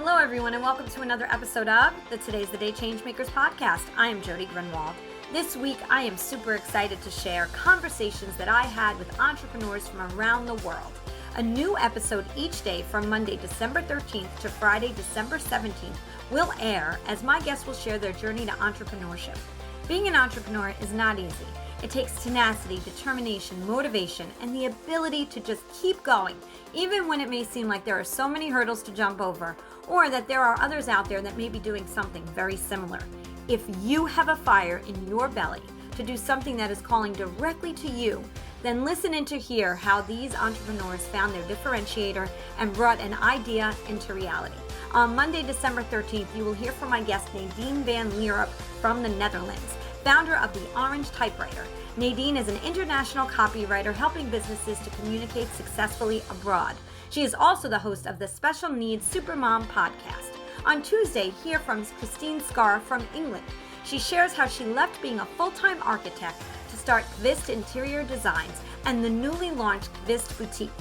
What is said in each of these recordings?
Hello, everyone, and welcome to another episode of the Today's the Day Changemakers podcast. I am Jody Grunwald. This week, I am super excited to share conversations that I had with entrepreneurs from around the world. A new episode each day from Monday, December 13th to Friday, December 17th will air as my guests will share their journey to entrepreneurship. Being an entrepreneur is not easy. It takes tenacity, determination, motivation, and the ability to just keep going, even when it may seem like there are so many hurdles to jump over, or that there are others out there that may be doing something very similar. If you have a fire in your belly to do something that is calling directly to you, then listen in to hear how these entrepreneurs found their differentiator and brought an idea into reality. On Monday, December 13th, you will hear from my guest, Nadine van Lierop from the Netherlands, founder of the Orange Typewriter. Nadine is an international copywriter helping businesses to communicate successfully abroad. She is also the host of the Special Needs Supermom Podcast. On Tuesday, hear from Christine Scarr from England. She shares how she left being a full-time architect to start Kvist Interior Designs and the newly launched Kvist Boutique.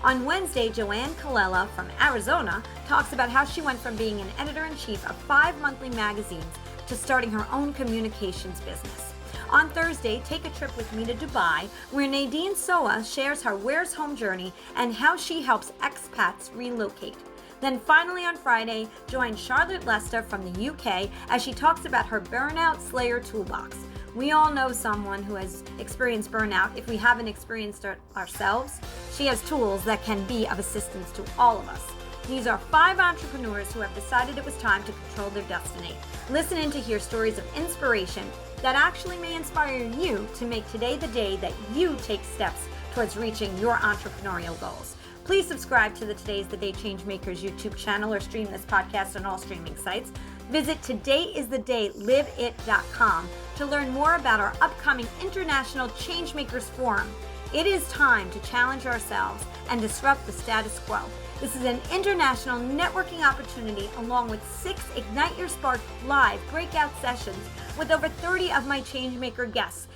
On Wednesday, Joanne Colella from Arizona talks about how she went from being an editor-in-chief of 5 monthly magazines to starting her own communications business. On Thursday, take a trip with me to Dubai, where Nadine Soa shares her Where's Home journey and how she helps expats relocate. Then finally on Friday, join Charlotte Lester from the UK as she talks about her Burnout Slayer toolbox. We all know someone who has experienced burnout. If we haven't experienced it ourselves, she has tools that can be of assistance to all of us. These are 5 entrepreneurs who have decided it was time to control their destiny. Listen in to hear stories of inspiration that actually may inspire you to make today the day that you take steps towards reaching your entrepreneurial goals. Please subscribe to the Today's the Day Changemakers YouTube channel or stream this podcast on all streaming sites. Visit todayisthedayliveit.com to learn more about our upcoming International Changemakers Forum. It is time to challenge ourselves and disrupt the status quo. This is an international networking opportunity along with 6 Ignite Your Spark live breakout sessions with over 30 of my Changemaker guests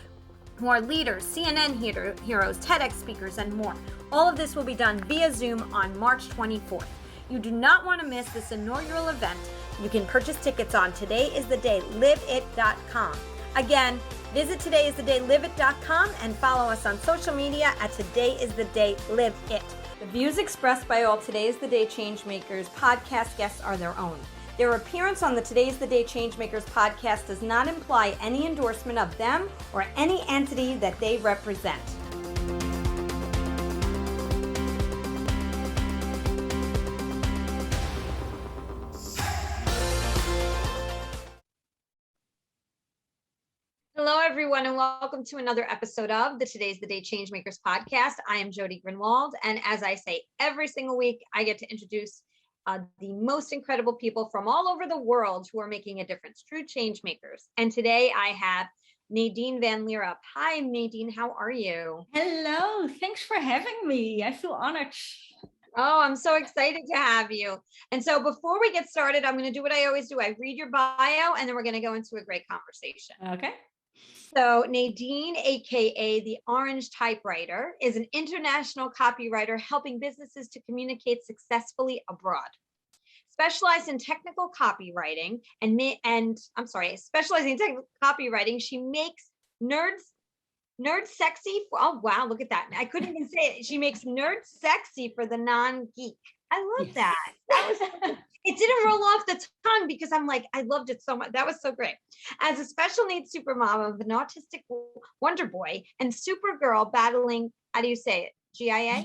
who are leaders, CNN heroes, TEDx speakers, and more. All of this will be done via Zoom on March 24th. You do not want to miss this inaugural event. You can purchase tickets on todayisthedayliveit.com. Again, visit todayisthedayliveit.com and follow us on social media at todayisthedayliveit. The views expressed by all Today's the Day Changemakers podcast guests are their own. Their appearance on the Today's the Day Changemakers podcast does not imply any endorsement of them or any entity that they represent. Hello, everyone, and welcome to another episode of the Today's the Day Changemakers podcast. I am Jody Grunwald, and as I say every single week, I get to introduce the most incredible people from all over the world who are making a difference, true change makers. And today I have Nadine van Lierop. Hi, Nadine. How are you? Hello. Thanks for having me. I feel honored. Oh, I'm so excited to have you. And so before we get started, I'm going to do what I always do. I read your bio, and then we're going to go into a great conversation. Okay. So Nadine, aka the Orange Typewriter, is an international copywriter helping businesses to communicate successfully abroad. Specializing in technical copywriting she makes nerds sexy. Oh wow, look at that! I couldn't even say it. She makes nerds sexy for the non-geek. I love that. It didn't roll off the tongue because I'm like, I loved it so much. That was so great. As a special needs supermom of an autistic wonder boy and supergirl battling, how do you say it? GIA?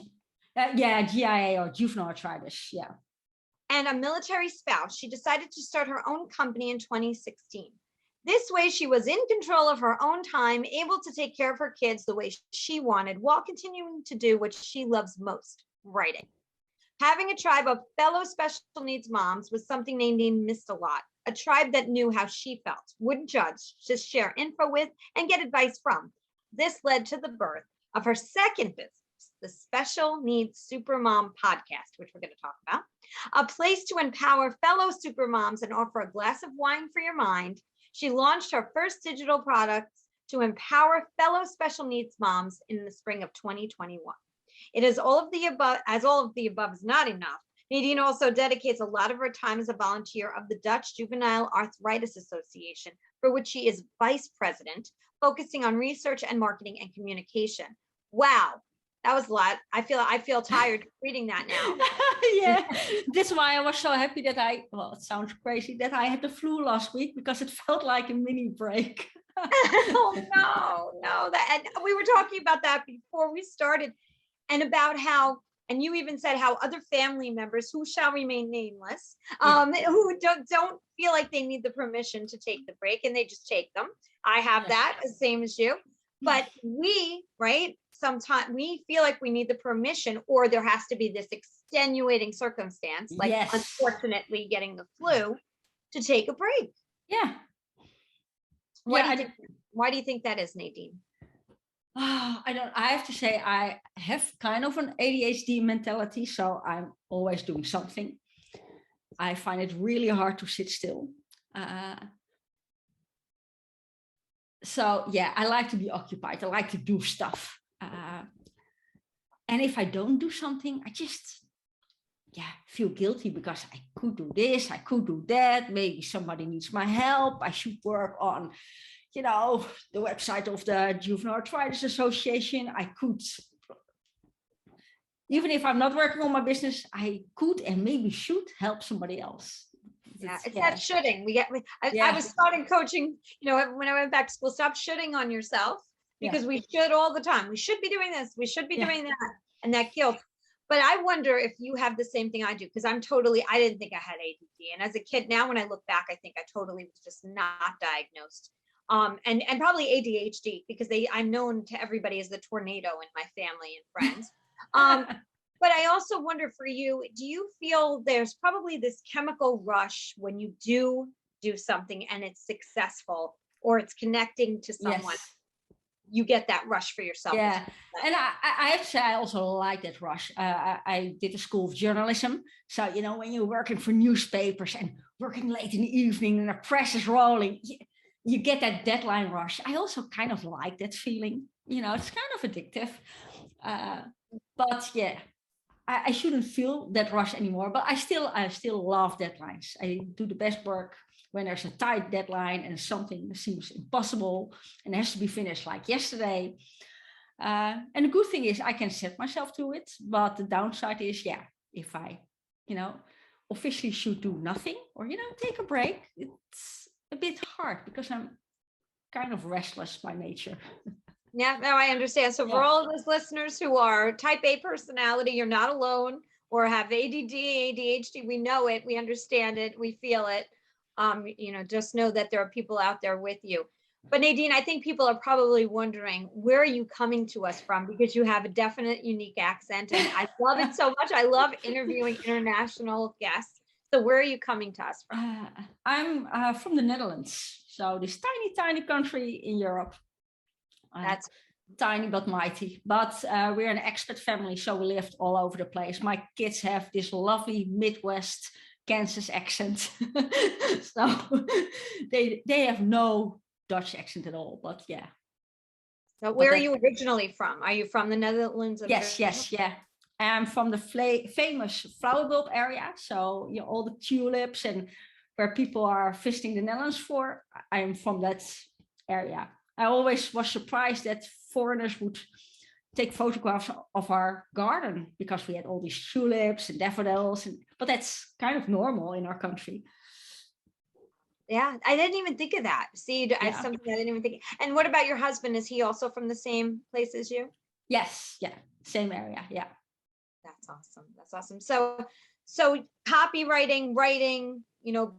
GIA or juvenile arthritis. Yeah. And a military spouse, she decided to start her own company in 2016. This way, she was in control of her own time, able to take care of her kids the way she wanted while continuing to do what she loves most, writing. Having a tribe of fellow special needs moms was something Nadine missed a lot. A tribe that knew how she felt, wouldn't judge, just share info with, and get advice from. This led to the birth of her second business, the Special Needs Supermom Podcast, which we're going to talk about. A place to empower fellow supermoms and offer a glass of wine for your mind. She launched her first digital products to empower fellow special needs moms in the spring of 2021. It is all of the above, as all of the above is not enough. Nadine also dedicates a lot of her time as a volunteer of the Dutch Juvenile Arthritis Association, for which she is vice president, focusing on research and marketing and communication. Wow, that was a lot. I feel tired reading that now. Yeah, that's why I was so happy that it sounds crazy that I had the flu last week, because it felt like a mini break. Oh no, and we were talking about that before we started, and about how, and you even said how other family members who shall remain nameless, who don't feel like they need the permission to take the break, and they just take them. I have that, the same as you. But sometimes we feel like we need the permission, or there has to be this extenuating circumstance, like unfortunately getting the flu, to take a break. Yeah. Why do you think that is, Nadine? I have to say I have kind of an ADHD mentality, so I'm always doing something. I find it really hard to sit still. So yeah, I like to be occupied. I like to do stuff. And if I don't do something, I just feel guilty, because I could do this, I could do that. Maybe somebody needs my help. I should work on, the website of the Juvenile Arthritis Association. I could, even if I'm not working on my business, I could and maybe should help somebody else. It's that shoulding. I was starting coaching, when I went back to school, stop shoulding on yourself, because we should all the time. We should be doing this. We should be doing that. And that guilt. But I wonder if you have the same thing I do, because I didn't think I had ADD. And as a kid, now when I look back, I think I totally was just not diagnosed. And probably ADHD, because I'm known to everybody as the tornado in my family and friends. But I also wonder for you, do you feel there's probably this chemical rush when you do something and it's successful, or it's connecting to someone? Yes. You get that rush for yourself. Yeah. And I have to say, I also like that rush. I did a school of journalism. So, when you're working for newspapers and working late in the evening and the press is rolling, you get that deadline rush. I also kind of like that feeling. It's kind of addictive. But yeah, I shouldn't feel that rush anymore. But I still love deadlines. I do the best work when there's a tight deadline and something seems impossible and has to be finished like yesterday. And the good thing is I can set myself to it. But the downside is, if I, officially should do nothing or, take a break, it's a bit hard because I'm kind of restless by nature. Yeah, no, I understand. So for all those listeners who are type A personality, you're not alone, or have ADD, ADHD, we know it, we understand it, we feel it. Just know that there are people out there with you. But Nadine, I think people are probably wondering, where are you coming to us from? Because you have a definite unique accent, and I love it so much. I love interviewing international guests. So where are you coming to us from? I'm from the Netherlands. So this tiny country in Europe. That's tiny but mighty. But we're an expat family, so we lived all over the place. My kids have this lovely Midwest Kansas accent. So they have no Dutch accent at all, but yeah. So where are you originally from? Are you from the Netherlands? Yes, yeah. I'm from the famous flower bulb area. So all the tulips and where people are visiting the Netherlands for, I'm from that area. I always was surprised that foreigners would take photographs of our garden because we had all these tulips and daffodils, but that's kind of normal in our country. Yeah, I didn't even think of that. See, something I didn't even think. And what about your husband? Is he also from the same place as you? Yes, same area, yeah. That's awesome. So copywriting, writing,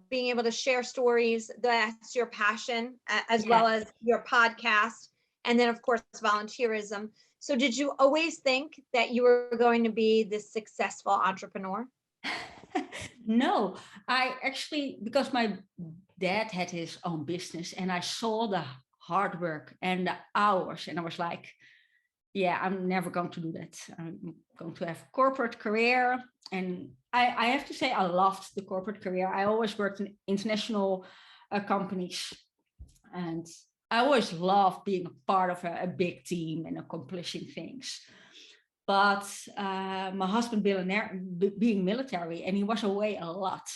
being able to share stories, that's your passion, as well as your podcast. And then, of course, volunteerism. So did you always think that you were going to be this successful entrepreneur? No, I actually, because my dad had his own business and I saw the hard work and the hours, and I was like, I'm never going to do that. I'm going to have a corporate career. And I have to say, I loved the corporate career. I always worked in international companies. And I always loved being a part of a big team and accomplishing things. But my husband being military, and he was away a lot.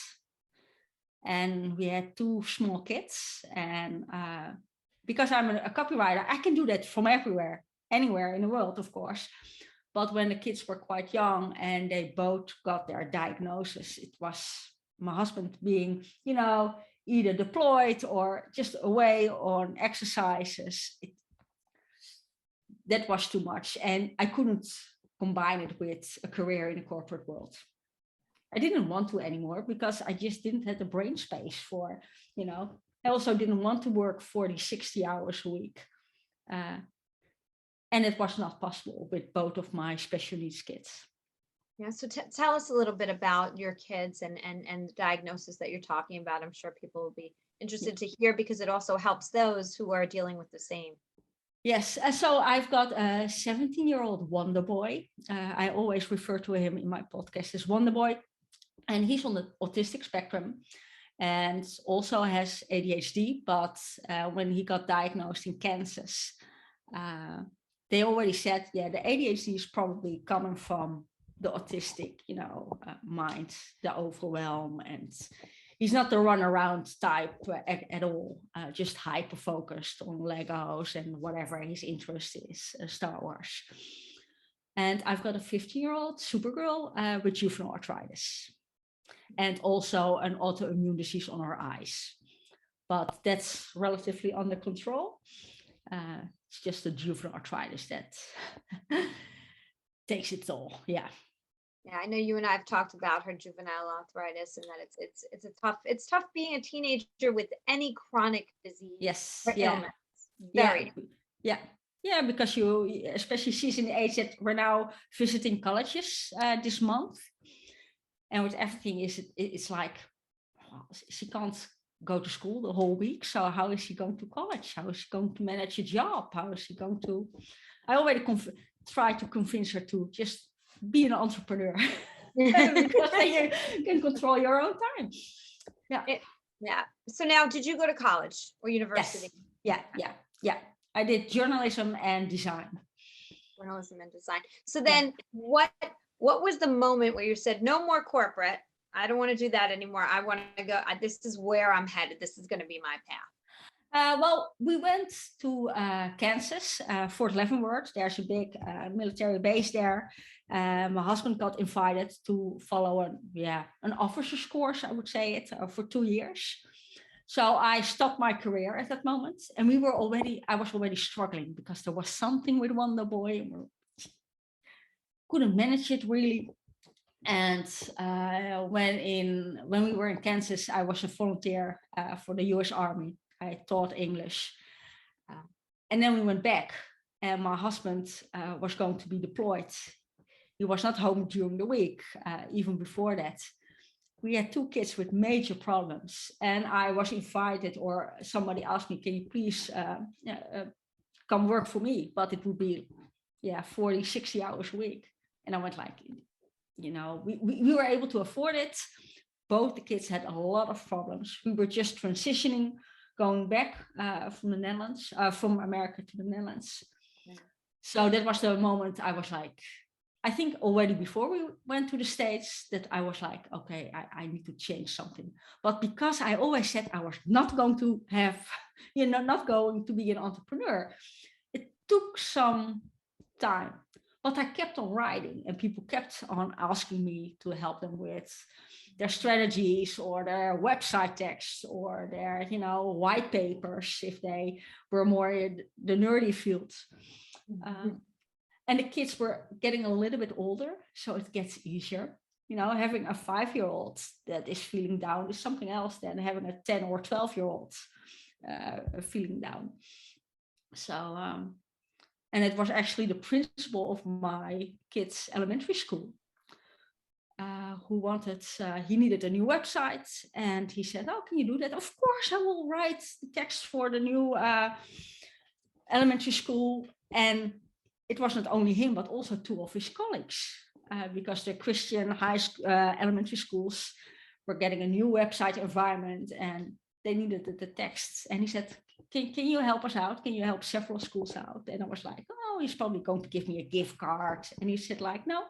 And we had 2 small kids. And because I'm a copywriter, I can do that from anywhere in the world, of course. But when the kids were quite young and they both got their diagnosis, it was my husband being, either deployed or just away on exercises. That was too much. And I couldn't combine it with a career in the corporate world. I didn't want to anymore because I just didn't have the brain space for, I also didn't want to work 40, 60 hours a week. And it was not possible with both of my special needs kids. Yeah, so tell us a little bit about your kids and the diagnosis that you're talking about. I'm sure people will be interested to hear because it also helps those who are dealing with the same. Yes, so I've got a 17-year-old wonder boy. I always refer to him in my podcast as Wonder Boy. And he's on the autistic spectrum and also has ADHD. But when he got diagnosed in Kansas, they already said, the ADHD is probably coming from the autistic, mind, the overwhelm. And he's not the runaround type at all, just hyper-focused on Legos and whatever his interest is, Star Wars. And I've got a 15-year-old Supergirl with juvenile arthritis and also an autoimmune disease on her eyes. But that's relatively under control. It's just the juvenile arthritis that takes it all. Yeah. Yeah, I know you and I have talked about her juvenile arthritis and that it's tough being a teenager with any chronic disease. Yes. Or Yeah. illness. Very. Yeah. Yeah, because especially she's in the age that we're now visiting colleges this month. And with everything it's like, she can't go to school the whole week. So how is she going to college? How is she going to manage a job? How is she going to, I already try to convince her to just be an entrepreneur because then you can control your own time. Yeah. So now, did you go to college or university? Yes. Yeah. I did journalism and design. So then what was the moment where you said, no more corporate? I don't want to do that anymore. I want to go. This is where I'm headed. This is going to be my path. Well, we went to Kansas, Fort Leavenworth. There's a big military base there. My husband got invited to follow an officer's course, I would say it, for 2 years. So I stopped my career at that moment, and I was already struggling because there was something with Wonder Boy. Couldn't manage it really. And when we were in Kansas, I was a volunteer for the US Army. I taught English. And then we went back, and my husband was going to be deployed. He was not home during the week, even before that. We had 2 kids with major problems, and I was invited, or somebody asked me, can you please come work for me? But it would be 40, 60 hours a week. And I went like, we were able to afford it. Both the kids had a lot of problems. We were just transitioning, going back from the Netherlands, from America to the Netherlands. Yeah. So that was the moment I was like, I think already before we went to the States that I was like, okay, I need to change something. But because I always said I was not going to have, not going to be an entrepreneur, it took some time. But I kept on writing, and people kept on asking me to help them with their strategies or their website texts or their, white papers if they were more in the nerdy field. And the kids were getting a little bit older, so it gets easier. Having a 5-year-old that is feeling down is something else than having a 10 or 12-year-old feeling down. So, and it was actually the principal of my kids' elementary school who he needed a new website. And he said, oh, can you do that? Of course, I will write the text for the new elementary school. And it was not only him, but also 2 of his colleagues, because the Christian elementary schools were getting a new website environment and they needed the texts. And he said, can you help us out? Can you help several schools out? And I was like, oh, he's probably going to give me a gift card. And he said like, no,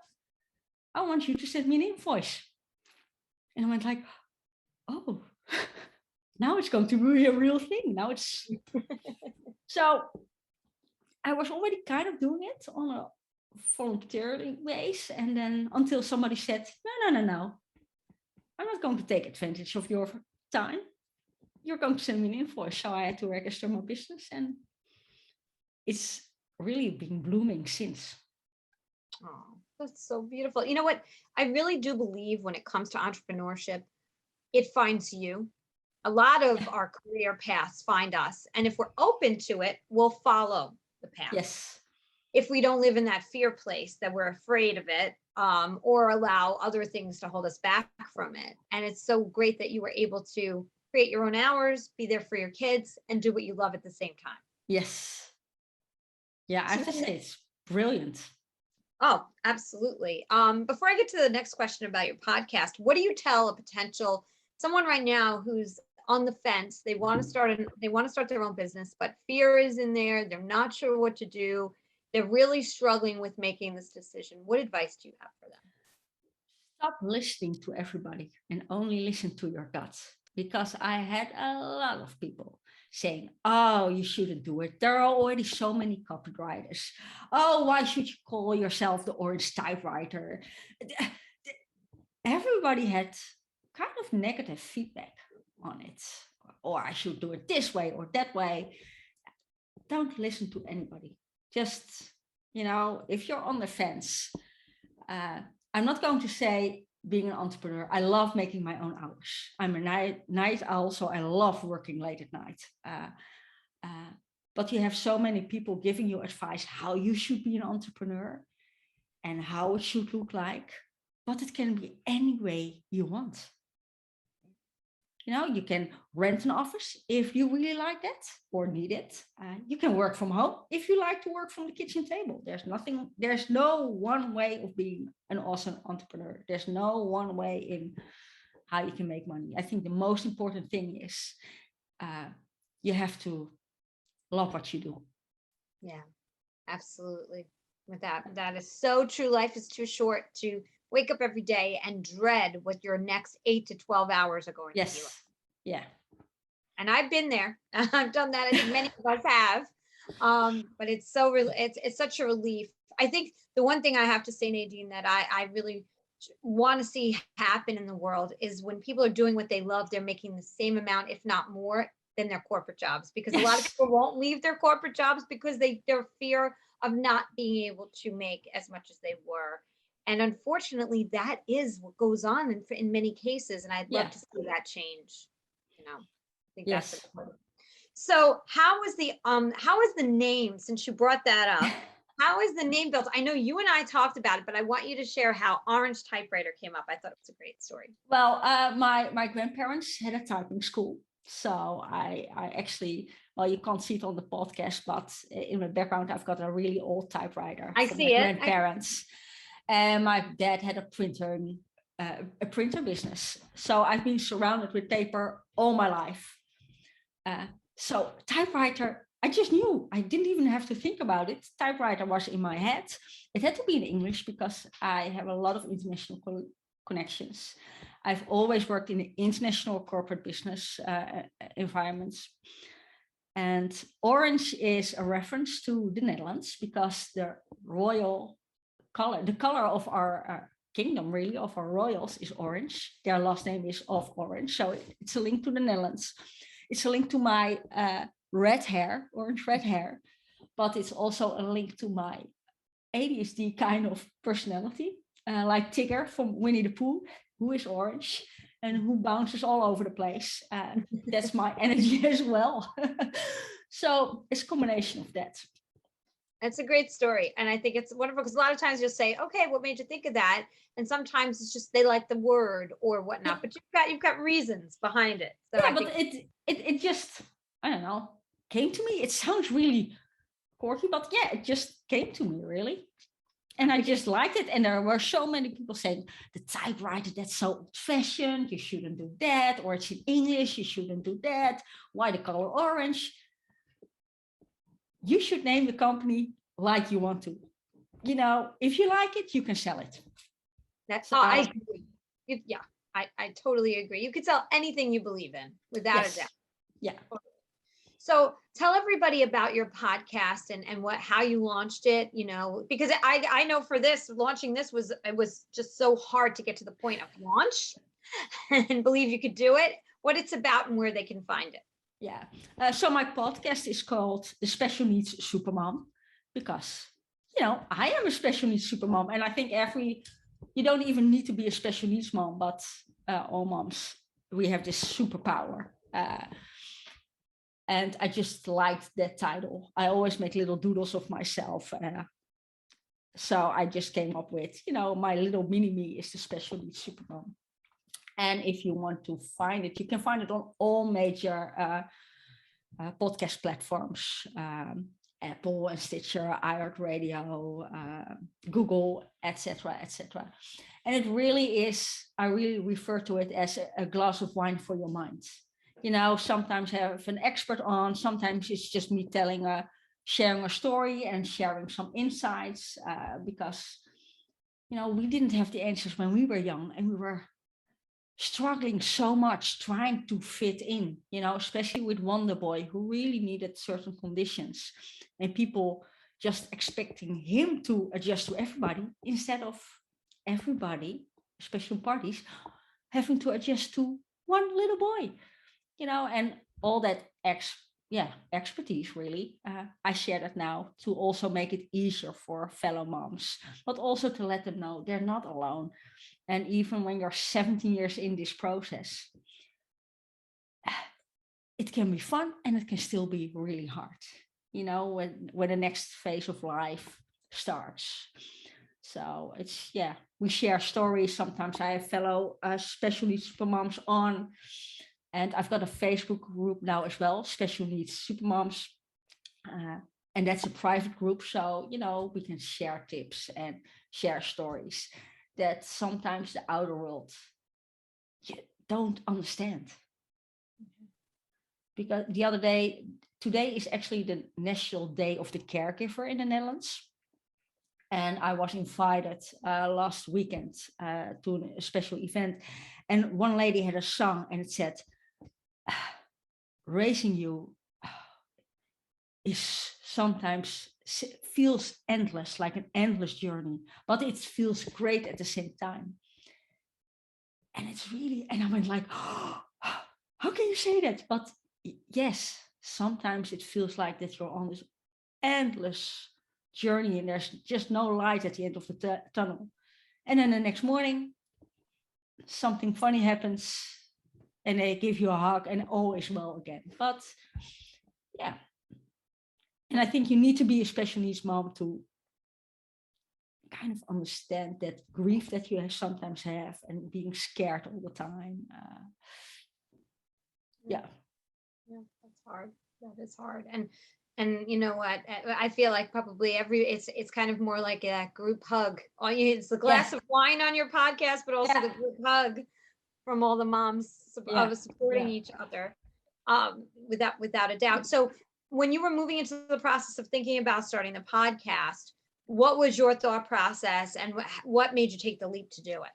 I want you to send me an invoice. And I went like, oh, now it's going to be a real thing. Now it's so I was already kind of doing it on a volunteering base. And then until somebody said, no, I'm not going to take advantage of your time. You're going to send me an invoice. So I had to register my business, and it's really been blooming since. Oh, that's so beautiful. You know what? I really do believe when it comes to entrepreneurship, it finds you. A lot of our career paths find us. And if we're open to it, we'll follow the path. Yes. If we don't live in that fear place that we're afraid of it, or allow other things to hold us back from it. And it's so great that you were able to create your own hours, be there for your kids, and do what you love at the same time. Yes. Yeah, I have to say it's brilliant. Oh, absolutely. Before I get to the next question about your podcast, what do you tell a potential someone right now who's on the fence? They want to start their own business, but fear is in there. They're not sure what to do. They're really struggling with making this decision. What advice do you have for them? Stop listening to everybody and only listen to your gut. Because I had a lot of people saying, oh, you shouldn't do it. There are already so many copywriters. Oh, why should you call yourself the orange typewriter? Everybody had kind of negative feedback on it. Or I should do it this way or that way. Don't listen to anybody. Just, if you're on the fence, I'm not going to say being an entrepreneur, I love making my own hours. I'm a night owl, so I love working late at night. But you have so many people giving you advice how you should be an entrepreneur and how it should look like. But it can be any way you want. You can rent an office if you really like that or need it. You can work from home if you like to work from the kitchen table. There's no one way of being an awesome entrepreneur. There's no one way in how you can make money. I think the most important thing is you have to love what you do. Yeah, absolutely. With that is so true. Life is too short to wake up every day and dread what your next 8 to 12 hours are going to be like. Yeah. And I've been there. I've done that. I think many of us have. But it's so it's such a relief. I think the one thing I have to say, Nadine, that I really want to see happen in the world is when people are doing what they love, they're making the same amount, if not more, than their corporate jobs. Because a lot of people won't leave their corporate jobs because their fear of not being able to make as much as they were. And unfortunately, that is what goes on in many cases. And I'd love to see that change. I think that's important. So how is the name, since you brought that up, how is the name built? I know you and I talked about it, but I want you to share how Orange Typewriter came up. I thought it was a great story. Well, my grandparents had a typing school. So I actually, you can't see it on the podcast, but in my background, I've got a really old typewriter. I see it. Grandparents. And my dad had a printer business. So I've been surrounded with paper all my life. So typewriter, I just knew. I didn't even have to think about it. Typewriter was in my head. It had to be in English because I have a lot of international connections. I've always worked in international corporate business environments. And orange is a reference to the Netherlands because the royal color, the color of our kingdom, really, of our royals is orange. Their last name is of Orange. So it's a link to the Netherlands. It's a link to my orange red hair, but it's also a link to my ADHD kind of personality, like Tigger from Winnie the Pooh, who is orange and who bounces all over the place. That's my energy as well. So it's a combination of that. That's a great story. And I think it's wonderful because a lot of times you'll say, okay, what made you think of that? And sometimes it's just they like the word or whatnot, but you've got reasons behind it. So yeah, but it just, I don't know, came to me. It sounds really quirky, but yeah, it just came to me really. And I just liked it. And there were so many people saying, the typewriter, that's so old fashioned. You shouldn't do that. Or it's in English, you shouldn't do that. Why the color orange? you should name the company like you want to. You know, if you like it, you can sell it. That's I agree. Yeah, I totally agree. You could sell anything you believe in, without a doubt. Yeah. So tell everybody about your podcast and how you launched it, you know, because I know for launching this was just so hard to get to the point of launch and believe you could do it, what it's about and where they can find it. Yeah. So my podcast is called The Special Needs Supermom because, you know, I am a special needs supermom, and I think you don't even need to be a special needs mom, but all moms, we have this superpower. And I just liked that title. I always make little doodles of myself. So I just came up with, you know, my little mini me is the special needs supermom. And if you want to find it, you can find it on all major podcast platforms, Apple and Stitcher, iHeartRadio, Google, etc., etc. And it really is, I really refer to it as a glass of wine for your mind. You know, sometimes I have an expert on, sometimes it's just me sharing a story and sharing some insights because, you know, we didn't have the answers when we were young, and we were struggling so much trying to fit in, you know, especially with Wonder Boy, who really needed certain conditions, and people just expecting him to adjust to everybody instead of everybody, special parties, having to adjust to one little boy, you know, and all that expertise really. I share that now to also make it easier for fellow moms, but also to let them know they're not alone. And even when you're 17 years in this process, it can be fun and it can still be really hard, you know, when the next phase of life starts. So it's, we share stories. Sometimes I have fellow special needs supermoms on, and I've got a Facebook group now as well, Special Needs Supermoms. And that's a private group. So, you know, we can share tips and share stories that sometimes the outer world don't understand. Because today is actually the National Day of the Caregiver in the Netherlands. And I was invited last weekend to a special event. And one lady had a song and it said, raising you is sometimes feels endless, like an endless journey, but it feels great at the same time. And it's really, and I went like, oh, how can you say that? But yes, sometimes it feels like that you're on this endless journey and there's just no light at the end of the tunnel. And then the next morning, something funny happens and they give you a hug and all is well again. But yeah. And I think you need to be a special needs mom to kind of understand that grief that you sometimes have and being scared all the time. Yeah, that's hard. That is hard. And you know what? I feel like probably it's kind of more like a group hug. It's the glass of wine on your podcast, but also the group hug from all the moms supporting each other, without a doubt. So when you were moving into the process of thinking about starting the podcast, what was your thought process and what made you take the leap to do it?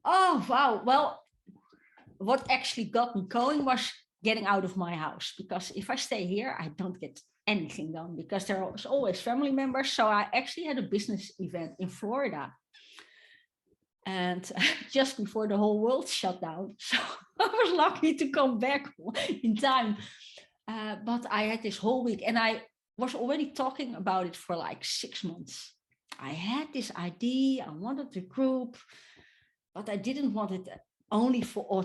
Oh, wow. Well, what actually got me going was getting out of my house, because if I stay here, I don't get anything done because there was always family members. So I actually had a business event in Florida. And just before the whole world shut down. So I was lucky to come back in time. But I had this whole week and I was already talking about it for like 6 months. I had this idea, I wanted the group, but I didn't want it only for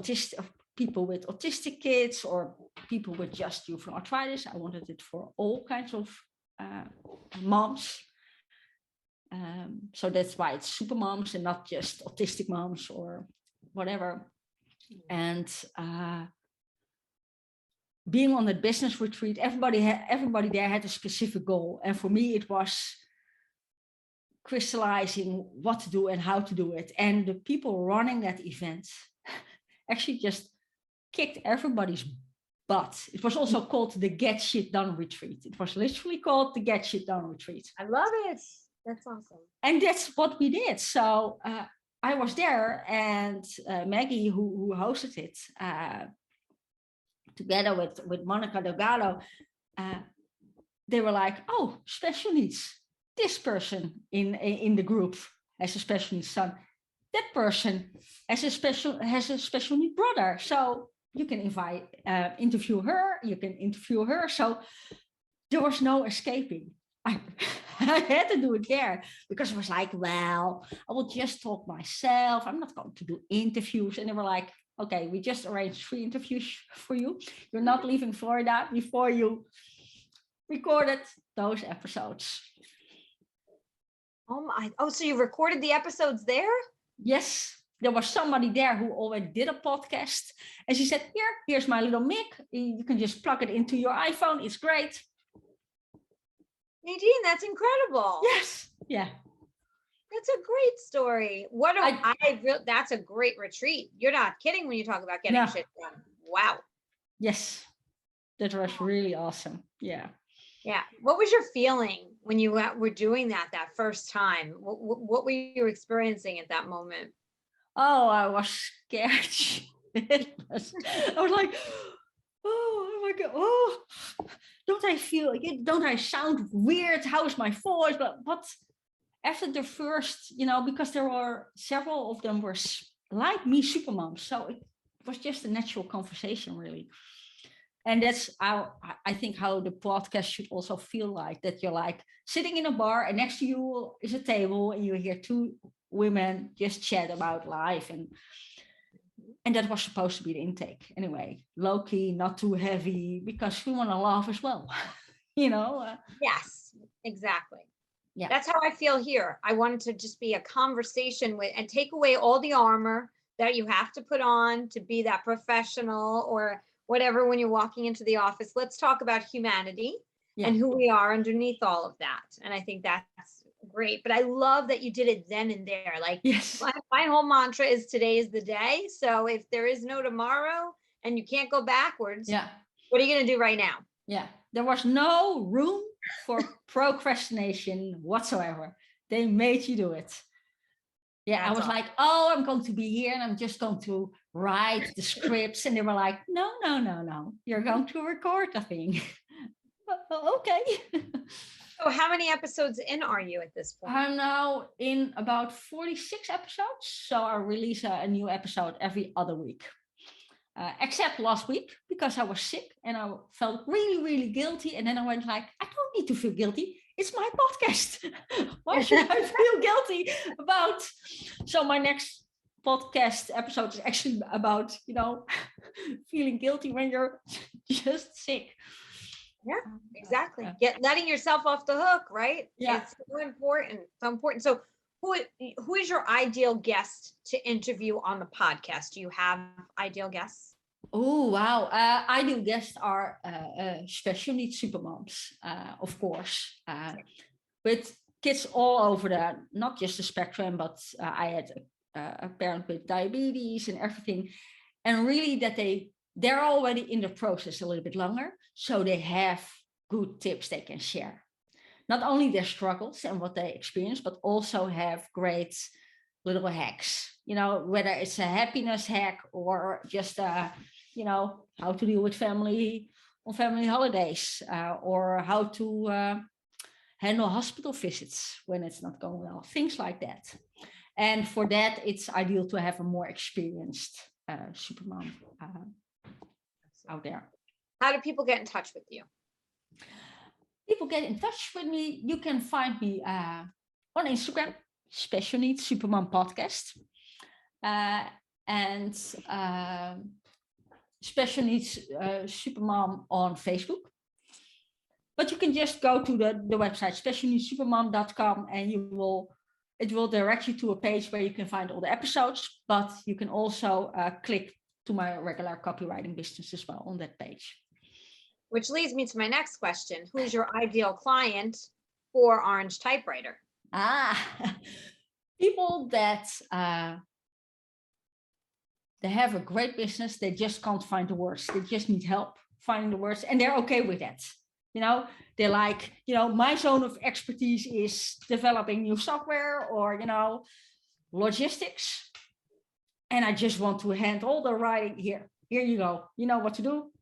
people with autistic kids or people with just juvenile arthritis. I wanted it for all kinds of moms. So that's why it's super moms and not just autistic moms or whatever. And being on the business retreat, everybody there had a specific goal. And for me, it was crystallizing what to do and how to do it. And the people running that event actually just kicked everybody's But it was also called the Get Shit Done Retreat. It was literally called the Get Shit Done Retreat. I love it. That's awesome. And that's what we did. So I was there, and Maggie, who hosted it, together with Monica Delgado, they were like, oh, special needs. This person in the group has a special needs son. That person has a special need brother. So you can interview her. You can interview her. So there was no escaping. I had to do it there because I was like, well, I will just talk myself. I'm not going to do interviews. And they were like, okay, we just arranged 3 interviews for you. You're not leaving Florida before you recorded those episodes. So you recorded the episodes there? Yes, there was somebody there who already did a podcast. And she said, here's my little mic. You can just plug it into your iPhone. It's great. Nadine, that's incredible. Yes. Yeah. That's a great story. That's a great retreat. You're not kidding when you talk about getting shit done. Wow. Yes. That was really awesome. Yeah. Yeah. What was your feeling when you were doing that first time? What were you experiencing at that moment? Oh, I was scared. I was like, oh my God. Oh, don't I sound weird? How is my voice? But after the first, because there were several of them were like me, supermoms. So it was just a natural conversation, really. And that's how I think how the podcast should also feel like, that you're like sitting in a bar and next to you is a table and you hear 2 women just chat about life. And that was supposed to be the intake. Anyway, low key, not too heavy, because we want to laugh as well, Yes, exactly. Yeah. That's how I feel here. I wanted to just be a conversation and take away all the armor that you have to put on to be that professional or whatever when you're walking into the office. Let's talk about humanity and who we are underneath all of that. And I think that's great. But I love that you did it then and there. Like, yes, my whole mantra is today is the day. So if there is no tomorrow and you can't go backwards, what are you going to do right now? Yeah, there was no room for procrastination whatsoever. They made you do it. Yeah, that's I was awesome. Like, oh, I'm going to be here and I'm just going to write the scripts. And they were like, no. You're going to record the thing. Okay. So how many episodes in are you at this point? I'm now in about 46 episodes. So I release a new episode every other week. Except last week, because I was sick and I felt really, really guilty. And then I went like, I don't need to feel guilty. It's my podcast. Why should I feel guilty about? So my next podcast episode is actually about, feeling guilty when you're just sick. Yeah, exactly. Letting yourself off the hook, right? Yeah. It's so important. So who is your ideal guest to interview on the podcast? Do you have ideal guests? Oh, wow. Ideal guests are special needs supermoms, of course, with kids all over not just the spectrum, but I had a parent with diabetes and everything. And really that they're already in the process a little bit longer. So they have good tips they can share. Not only their struggles and what they experience, but also have great little hacks, whether it's a happiness hack or just, how to deal with family on family holidays or how to handle hospital visits when it's not going well, things like that. And for that, it's ideal to have a more experienced supermom out there. How do people get in touch with you? People get in touch with me. You can find me on Instagram, Special Needs Supermom Podcast, and Special Needs Supermom on Facebook. But you can just go to the website specialneedsupermom.com and it will direct you to a page where you can find all the episodes. But you can also click to my regular copywriting business as well on that page. Which leads me to my next question. Who's your ideal client for Orange Typewriter? People that they have a great business, they just can't find the words. They just need help. finding the words, and they're okay with that. They're like, my zone of expertise is developing new software or, logistics. And I just want to hand all the writing here. Here you go. You know what to do.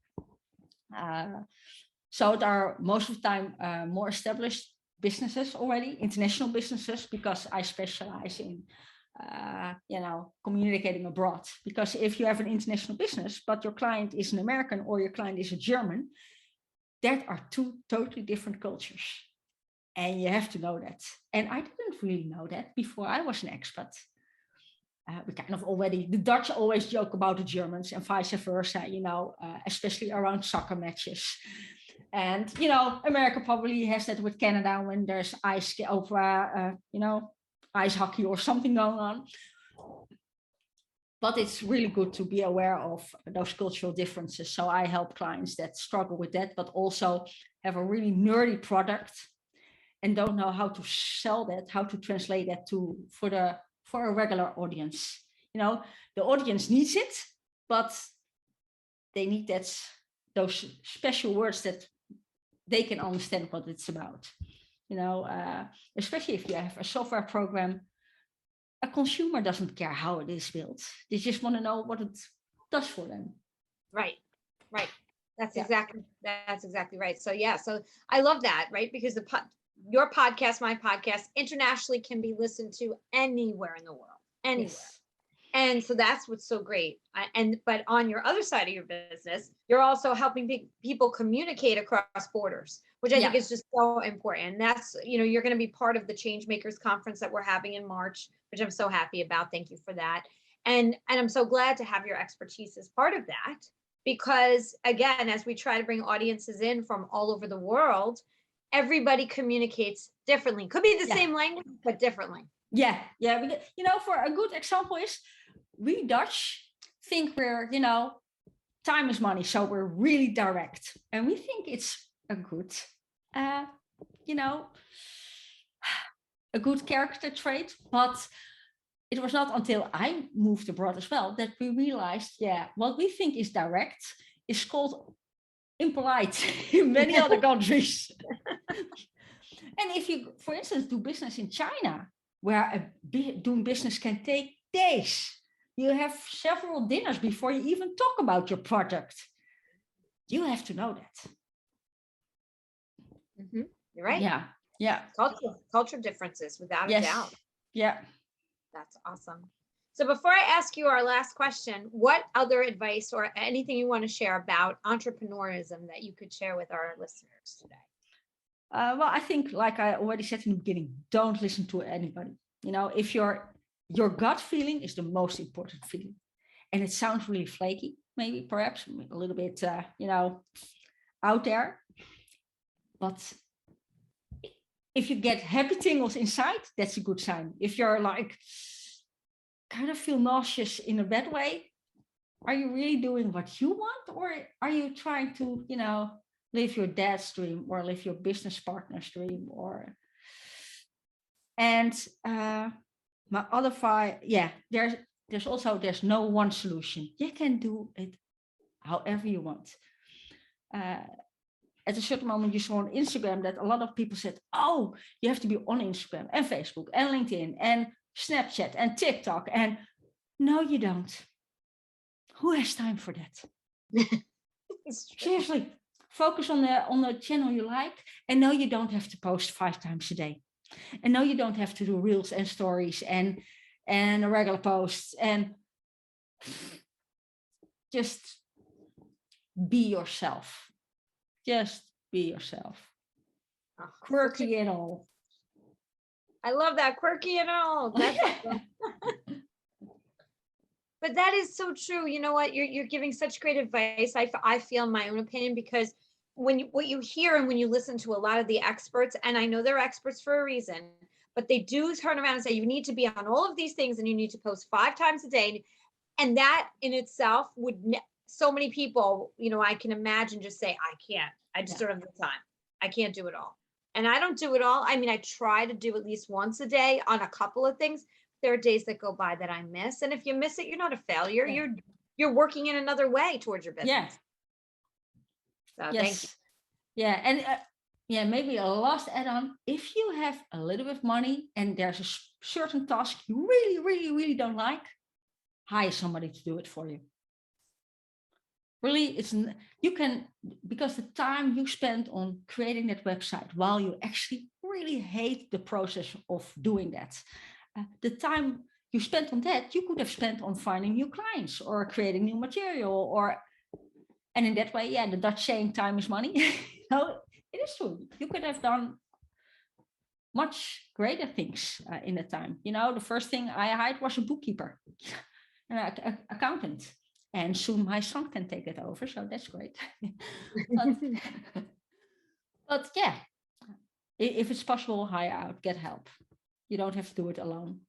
So there are most of the time more established businesses already, international businesses, because I specialize in, communicating abroad. Because if you have an international business, but your client is an American or your client is a German, that are two totally different cultures. And you have to know that. And I didn't really know that before I was an expat. We kind of the Dutch always joke about the Germans and vice versa, especially around soccer matches. And, America probably has that with Canada when there's ice hockey or something going on. But it's really good to be aware of those cultural differences. So I help clients that struggle with that, but also have a really nerdy product and don't know how to sell that, how to translate that for a regular audience. The audience needs it, but they need those special words that they can understand what it's about. Especially if you have a software program, a consumer doesn't care how it is built. They just want to know what it does for them. Right. That's exactly right. So so I love that, right? Because your podcast, my podcast, internationally can be listened to anywhere in the world, anywhere. Yes. And so that's what's so great. But on your other side of your business, you're also helping people communicate across borders, which I think is just so important. And that's, you're going to be part of the Changemakers conference that we're having in March, which I'm so happy about. Thank you for that. And I'm so glad to have your expertise as part of that, because again, as we try to bring audiences in from all over the world, everybody communicates differently. Could be the same language, but differently. Yeah. For a good example is, we Dutch think we're, time is money. So we're really direct. And we think it's a good, a good character trait. But it was not until I moved abroad as well that we realized, what we think is direct is called impolite in many other countries. And if you, for instance, do business in China, where doing business can take days, you have several dinners before you even talk about your product. You have to know that. Mm-hmm. You're right. Yeah. Culture differences, without a doubt. Yeah. That's awesome. So before I ask you our last question, what other advice or anything you want to share about entrepreneurism that you could share with our listeners today? Well, I think, like I already said in the beginning, don't listen to anybody. If your gut feeling is the most important feeling. And it sounds really flaky, maybe, perhaps a little bit, out there. But if you get happy tingles inside, that's a good sign. If you're like, kind of feel nauseous in a bad way, are you really doing what you want? Or are you trying to, live your dad's dream or live your business partner's dream? My other there's no one solution. You can do it however you want. At a certain moment, you saw on Instagram that a lot of people said, oh, you have to be on Instagram and Facebook and LinkedIn and Snapchat and TikTok. And no, you don't. Who has time for that? Seriously, focus on the channel you like. And no, you don't have to post 5 times a day. And no, you don't have to do reels and stories and regular posts. And just be yourself. Just be yourself. Quirky and all. I love that, quirky and all. That's But that is so true. You know what? You're giving such great advice. I feel, in my own opinion, because what you hear and when you listen to a lot of the experts, and I know they're experts for a reason, but they do turn around and say you need to be on all of these things and you need to post 5 times a day, and that in itself would so many people, I can imagine, just say, I can't. I just don't have the time. I can't do it all. And I don't do it all. I mean, I try to do at least once a day on a couple of things. There are days that go by that I miss. And if you miss it, you're not a failure. Yeah. You're working in another way towards your business. Yeah. So Yes. thank you. Yeah. And maybe a last add-on. If you have a little bit of money and there's a certain task you really, really, really don't like, hire somebody to do it for you. Really, you can, because the time you spend on creating that website while you actually really hate the process of doing that, the time you spent on that, you could have spent on finding new clients or creating new material, and in that way, the Dutch saying time is money. It is true. You could have done much greater things in that time. The first thing I hired was a bookkeeper, an accountant. And soon my son can take it over, so that's great. but yeah, if it's possible, hire out, get help. You don't have to do it alone.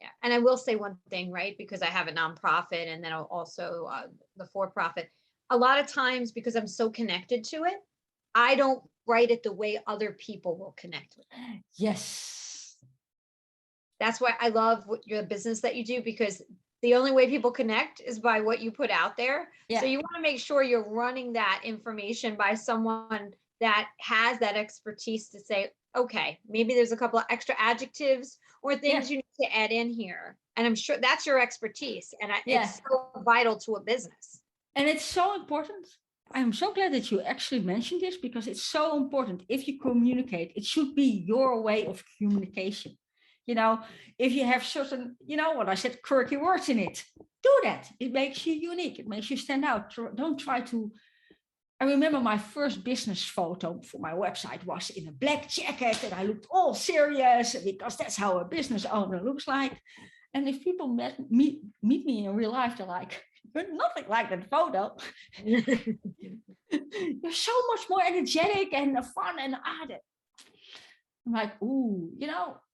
Yeah, and I will say one thing, right? Because I have a nonprofit and then also the for-profit. A lot of times, because I'm so connected to it, I don't write it the way other people will connect with it. Yes. That's why I love your business that you do, because the only way people connect is by what you put out there. Yeah. So you want to make sure you're running that information by someone that has that expertise to say, okay, maybe there's a couple of extra adjectives or things you need to add in here. And I'm sure that's your expertise. And it's so vital to a business. And it's so important. I'm so glad that you actually mentioned this, because it's so important. If you communicate, it should be your way of communication. If you have certain, what I said, quirky words in it, do that. It makes you unique. It makes you stand out. Don't try to. I remember my first business photo for my website was in a black jacket, and I looked all serious, because that's how a business owner looks like. And if people meet me in real life, they're like, "You're nothing like that photo. You're so much more energetic and fun and added." I'm like, ooh,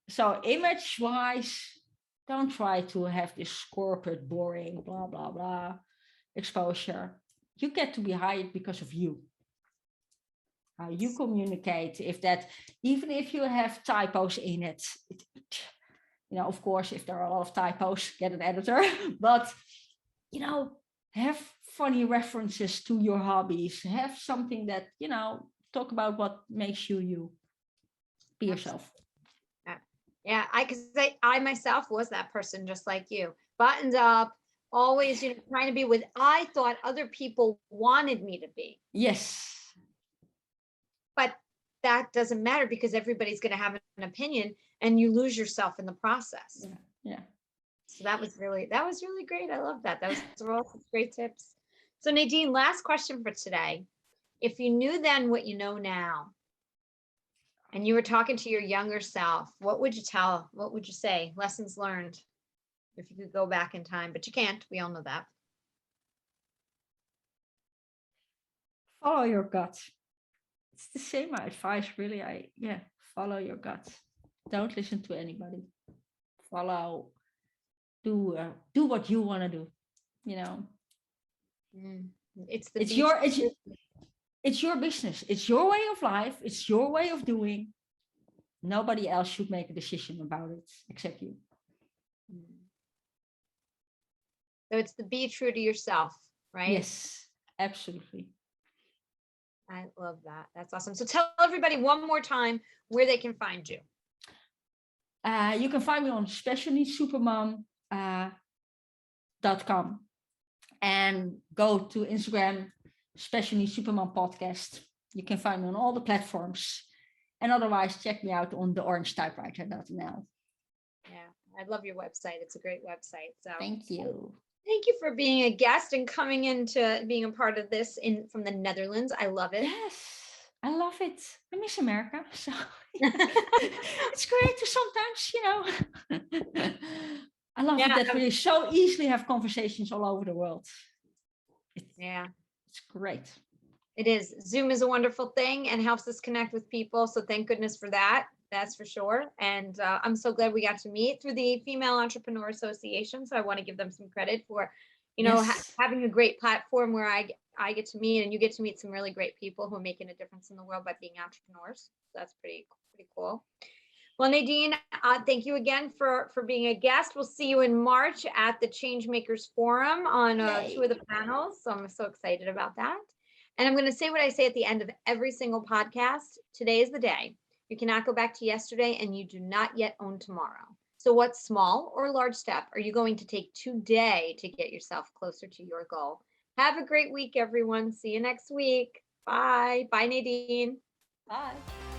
So image-wise, don't try to have this corporate, boring, blah, blah, blah exposure. You get to be hired because of you. How you communicate, even if you have typos in it, of course, if there are a lot of typos, get an editor. But, have funny references to your hobbies. Have something that, talk about what makes you. Be yourself. Yeah, I myself was that person, just like you, buttoned up, always, trying to be what I thought other people wanted me to be. Yes. But that doesn't matter, because everybody's going to have an opinion, and you lose yourself in the process. Yeah. So that was really great. I love that. Those were all great tips. So Nadine, last question for today. If you knew then what you know now, and you were talking to your younger self, what would you tell? What would you say? Lessons learned, if you could go back in time, but you can't. We all know that. Follow your gut. It's the same advice, really. Follow your gut. Don't listen to anybody. Do what you want to do. It's your business. It's your way of life. It's your way of doing. Nobody else should make a decision about it except you. So it's to be true to yourself, right? Yes, absolutely. I love that. That's awesome. So tell everybody one more time where they can find you. You can find me on specialneedsupermom.com and go to Instagram, Special Needs Supermom Podcast. You can find me on all the platforms. And otherwise, check me out on theorangetypewriter.nl. Yeah, I love your website. It's a great website. So thank you. Thank you for being a guest and coming into being a part of this from the Netherlands. I love it. Yes, I love it. I miss America. So it's great to sometimes, I love it that we so easily have conversations all over the world. It's great. It is. Zoom is a wonderful thing and helps us connect with people. So thank goodness for that. That's for sure. And I'm so glad we got to meet through the Female Entrepreneur Association. So I want to give them some credit for, having a great platform where I get to meet, and you get to meet some really great people who are making a difference in the world by being entrepreneurs. So that's pretty cool. Well, Nadine, thank you again for being a guest. We'll see you in March at the Changemakers Forum on 2 of the panels. So I'm so excited about that. And I'm going to say what I say at the end of every single podcast. Today is the day. You cannot go back to yesterday, and you do not yet own tomorrow. So what small or large step are you going to take today to get yourself closer to your goal? Have a great week, everyone. See you next week. Bye. Bye, Nadine. Bye.